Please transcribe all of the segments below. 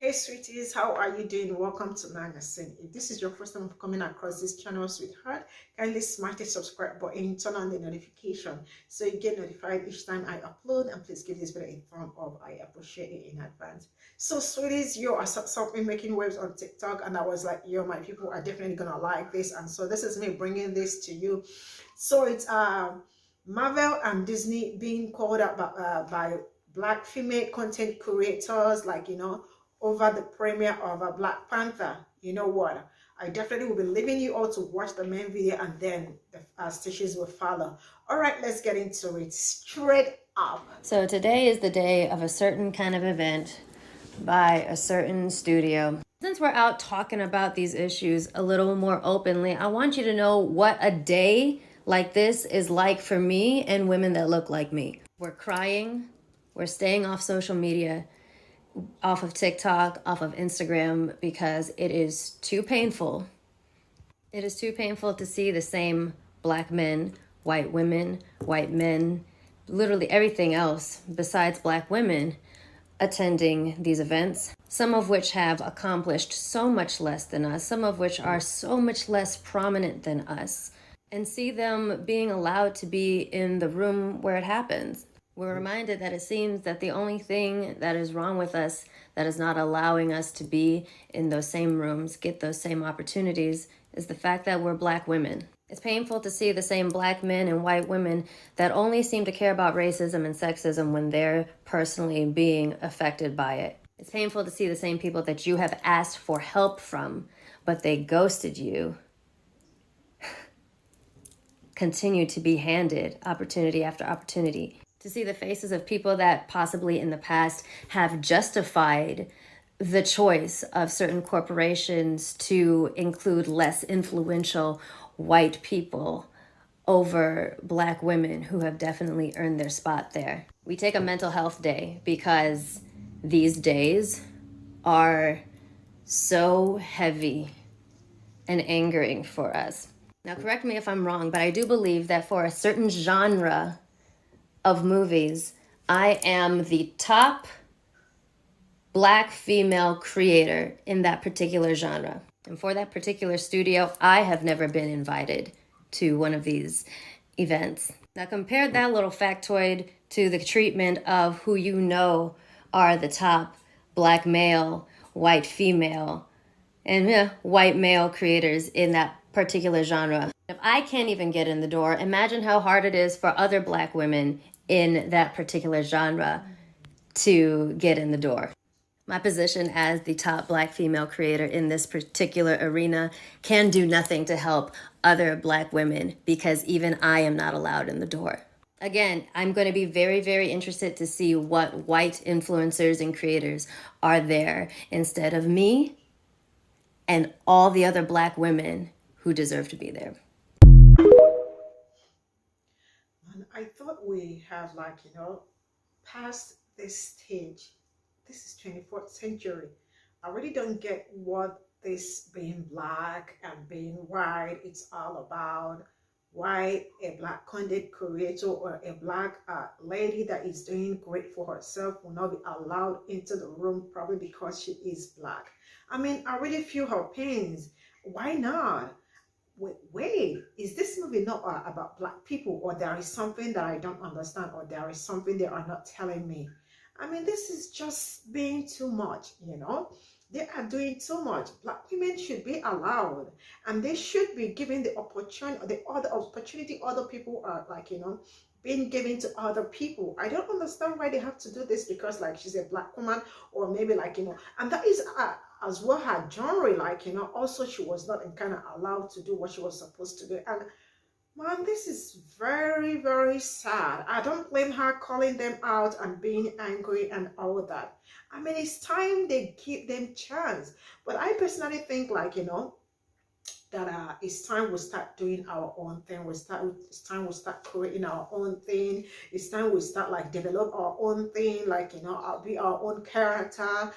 Hey sweeties, how are you doing? Welcome to Nanyacim. If this is your first time coming across this channel, sweetheart, kindly smash the subscribe button, turn on the notification so you get notified each time I upload, and please give this video a thumb up. I appreciate it in advance. So sweeties, you are something making waves on TikTok, and I was like, yo, my people are definitely gonna like this, and so this is me bringing this to you. So it's Marvel and Disney being called up by Black female content creators, over the premiere of a Black Panther. You know what? I definitely will be leaving you all to watch the main video, and then the stitches will follow. All right, let's get into it straight up. So today is the day of a certain kind of event by a certain studio. Since we're out talking about these issues a little more openly, I want you to know what a day like this is like for me and women that look like me. We're crying, we're staying off social media, off of TikTok, off of Instagram, because it is too painful. It is too painful to see the same Black men, white women, white men, literally everything else besides Black women attending these events, some of which have accomplished so much less than us, some of which are so much less prominent than us, and see them being allowed to be in the room where it happens. We're reminded that it seems that the only thing that is wrong with us, that is not allowing us to be in those same rooms, get those same opportunities, is the fact that we're Black women. It's painful to see the same Black men and white women that only seem to care about racism and sexism when they're personally being affected by it. It's painful to see the same people that you have asked for help from, but they ghosted you, continue to be handed opportunity after opportunity. To see the faces of people that possibly in the past have justified the choice of certain corporations to include less influential white people over Black women who have definitely earned their spot there. We take a mental health day because these days are so heavy and angering for us. Now, correct me if I'm wrong, but I do believe that for a certain genre of movies, I am the top Black female creator in that particular genre. And for that particular studio, I have never been invited to one of these events. Now compare that little factoid to the treatment of who you know are the top Black male, white female, and white male creators in that particular genre. If I can't even get in the door, imagine how hard it is for other Black women in that particular genre to get in the door. My position as the top Black female creator in this particular arena can do nothing to help other Black women because even I am not allowed in the door. Again, I'm going to be very, very interested to see what white influencers and creators are there instead of me and all the other Black women who deserve to be there. And I thought we have passed this stage. This is 24th century. I really don't get what this being Black and being white it's all about. Why a Black content creator or a Black lady that is doing great for herself will not be allowed into the room, probably because she is Black. I mean, I really feel her pains. Why not? Wait, is this movie not about Black people, or there is something that I don't understand, or there is something they are not telling me? I mean, this is just being too much, you know? They are doing too much. Black women should be allowed, and they should be given the opportunity, the other opportunity other people are being given to other people. I don't understand why they have to do this because she's a Black woman, or maybe and that is as well her genre, also she was not kind of allowed to do what she was supposed to do. And man, this is very, very sad. I don't blame her calling them out and being angry and all that. I mean, it's time they give them chance. But I personally think that it's time we start doing our own thing. It's time we start creating our own thing. It's time we start develop our own thing, be our own character,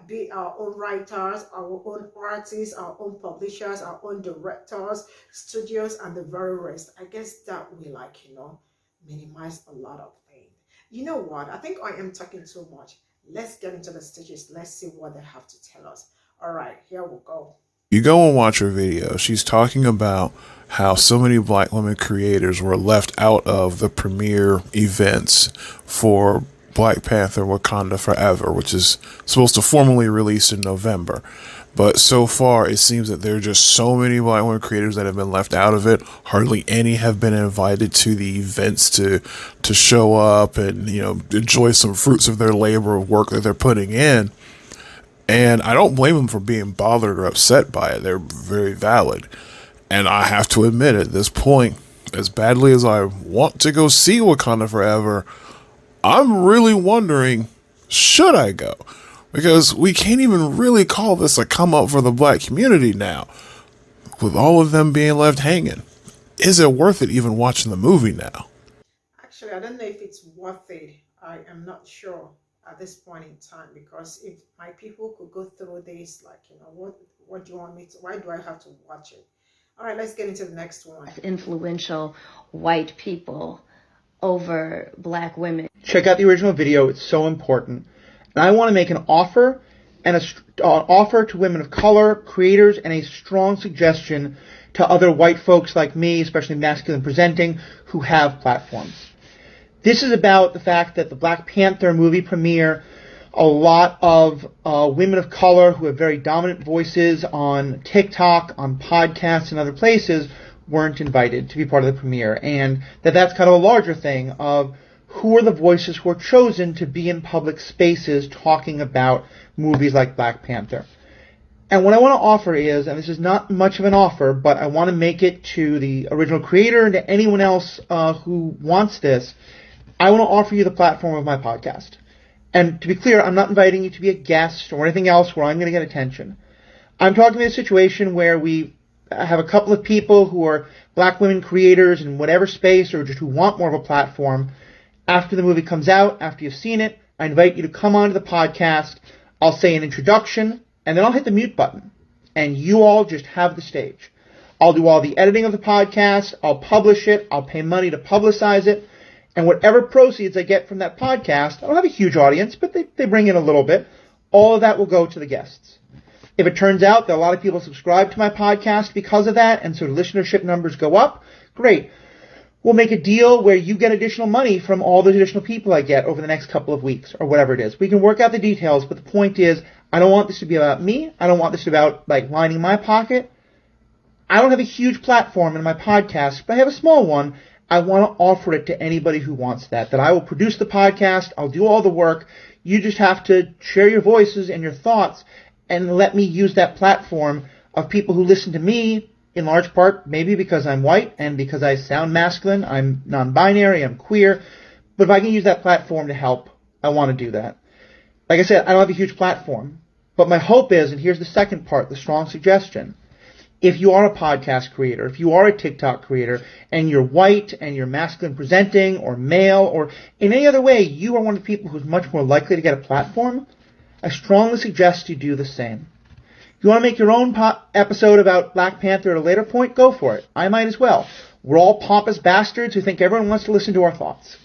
be our own writers, our own artists, our own publishers, our own directors, studios, and the very rest. I guess that will minimize a lot of things. You know what? I think I am talking too much. Let's get into the stages. Let's see what they have to tell us. All right, here we go. You go and watch her video. She's talking about how so many black women creators were left out of the premiere events for Black Panther Wakanda Forever, which is supposed to formally release in November. But so far, it seems that there are just so many black women creators that have been left out of it. Hardly any have been invited to the events to show up and, enjoy some fruits of their labor of work that they're putting in. And I don't blame them for being bothered or upset by it. They're very valid. And I have to admit, at this point, as badly as I want to go see Wakanda Forever, I'm really wondering, should I go? Because we can't even really call this a come up for the black community now, with all of them being left hanging. Is it worth it even watching the movie now? Actually, I don't know if it's worth it. I am not sure at this point in time, because if my people could go through this, like, what do you want me to, why do I have to watch it? All right, let's get into the next one. Influential white people over black women. Check out the original video. It's so important. And I want to make an offer, and an offer to women of color, creators, and a strong suggestion to other white folks like me, especially masculine presenting, who have platforms. This is about the fact that the Black Panther movie premiere, a lot of women of color who have very dominant voices on TikTok, on podcasts, and other places weren't invited to be part of the premiere. And that's kind of a larger thing of who are the voices who are chosen to be in public spaces talking about movies like Black Panther. And what I want to offer is, and this is not much of an offer, but I want to make it to the original creator and to anyone else who wants this, I want to offer you the platform of my podcast. And to be clear, I'm not inviting you to be a guest or anything else where I'm going to get attention. I'm talking about a situation where we have a couple of people who are black women creators in whatever space or just who want more of a platform. After the movie comes out, after you've seen it, I invite you to come onto the podcast. I'll say an introduction, and then I'll hit the mute button. And you all just have the stage. I'll do all the editing of the podcast. I'll publish it. I'll pay money to publicize it. And whatever proceeds I get from that podcast, I don't have a huge audience, but they bring in a little bit. All of that will go to the guests. If it turns out that a lot of people subscribe to my podcast because of that, and so listenership numbers go up, great. We'll make a deal where you get additional money from all the additional people I get over the next couple of weeks, or whatever it is. We can work out the details, but the point is, I don't want this to be about me. I don't want this to be about, lining my pocket. I don't have a huge platform in my podcast, but I have a small one. I want to offer it to anybody who wants that I will produce the podcast. I'll do all the work. You just have to share your voices and your thoughts and let me use that platform of people who listen to me, in large part, maybe because I'm white and because I sound masculine. I'm non-binary, I'm queer. But if I can use that platform to help, I want to do that. Like I said, I don't have a huge platform. But my hope is, and here's the second part, the strong suggestion. If you are a podcast creator, if you are a TikTok creator, and you're white and you're masculine presenting or male or in any other way, you are one of the people who's much more likely to get a platform, I strongly suggest you do the same. If you want to make your own episode about Black Panther at a later point, go for it. I might as well. We're all pompous bastards who think everyone wants to listen to our thoughts.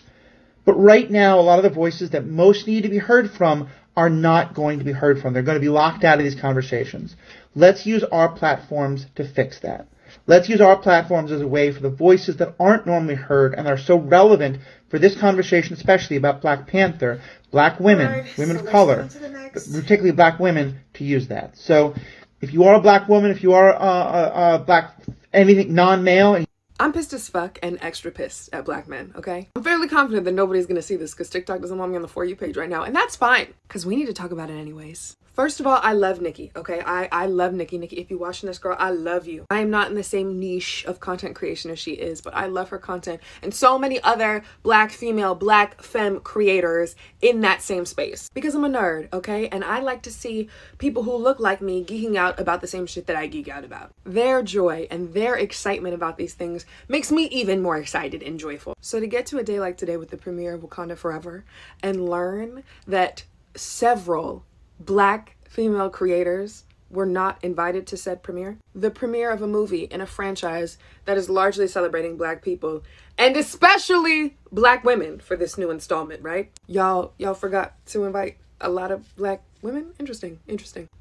But right now, a lot of the voices that most need to be heard from are not going to be heard from. They're going to be locked out of these conversations. Let's use our platforms to fix that. Let's use our platforms as a way for the voices that aren't normally heard and are so relevant for this conversation, especially about Black Panther, black women, Right, women so of color, let's go to the next. particularly black women, to use that. So if you are a black woman, if you are a black, anything non-male, and I'm pissed as fuck and extra pissed at black men, okay? I'm fairly confident that nobody's gonna see this because TikTok doesn't want me on the For You page right now, and that's fine, because we need to talk about it anyways. First of all, I love Nikki, okay? I love Nikki. Nikki, if you're watching this, girl, I love you. I am not in the same niche of content creation as she is, but I love her content and so many other black female, black femme creators in that same space. Because I'm a nerd, okay? And I like to see people who look like me geeking out about the same shit that I geek out about. Their joy and their excitement about these things makes me even more excited and joyful. So to get to a day like today with the premiere of Wakanda Forever and learn that several black female creators were not invited to said premiere. The premiere of a movie in a franchise that is largely celebrating black people and especially black women for this new installment, right? Y'all forgot to invite a lot of black women. Interesting.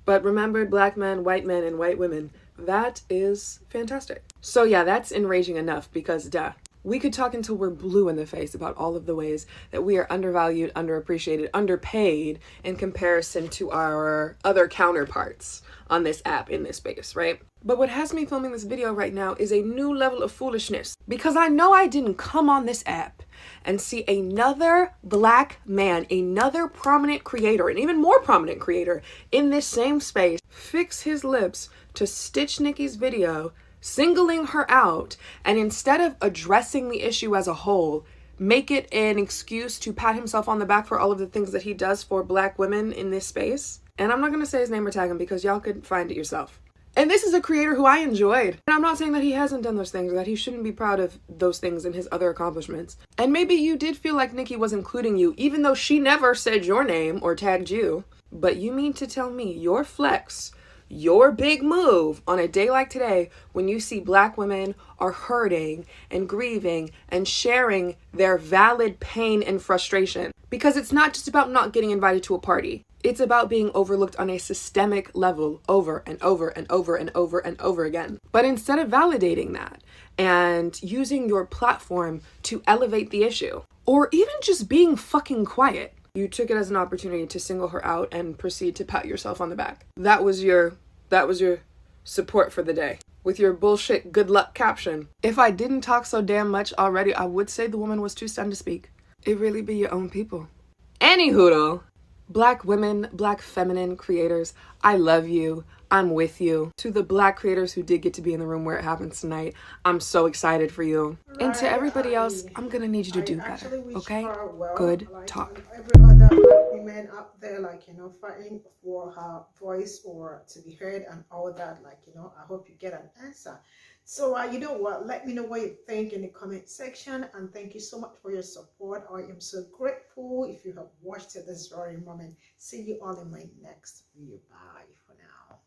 But remember, black men, and white women. That is fantastic. So yeah, that's enraging enough because duh. We could talk until we're blue in the face about all of the ways that we are undervalued, underappreciated, underpaid in comparison to our other counterparts on this app, in this space, right? But what has me filming this video right now is a new level of foolishness, because I know I didn't come on this app and see another black man, another prominent creator, an even more prominent creator in this same space, fix his lips to stitch Nicki's video, singling her out, and instead of addressing the issue as a whole, make it an excuse to pat himself on the back for all of the things that he does for black women in this space. And I'm not going to say his name or tag him because y'all could find it yourself. And this is a creator who I enjoyed. And I'm not saying that he hasn't done those things or that he shouldn't be proud of those things and his other accomplishments. And maybe you did feel like Nicki was including you, even though she never said your name or tagged you. But you mean to tell me your flex, your big move on a day like today, when you see black women are hurting and grieving and sharing their valid pain and frustration? Because it's not just about not getting invited to a party. It's about being overlooked on a systemic level over and over and over and over and over again. But instead of validating that and using your platform to elevate the issue, or even just being fucking quiet, you took it as an opportunity to single her out and proceed to pat yourself on the back. That was your support for the day, with your bullshit good luck caption. If I didn't talk so damn much already, I would say the woman was too stunned to speak. It really be your own people. Anywho, black women, black feminine creators, I love you. I'm with you. To the black creators who did get to be in the room where it happens tonight, I'm so excited for you. Right, and to everybody else, I'm gonna need you to do better, okay? Well. Good like, talk. Every other black women out there, like, you know, fighting for her voice or to be heard and all that, like, you know, I hope you get an answer. So, you know what, let me know what you think in the comment section, and thank you so much for your support. I am so grateful if you have watched at this very moment. See you all in my next video. Bye for now.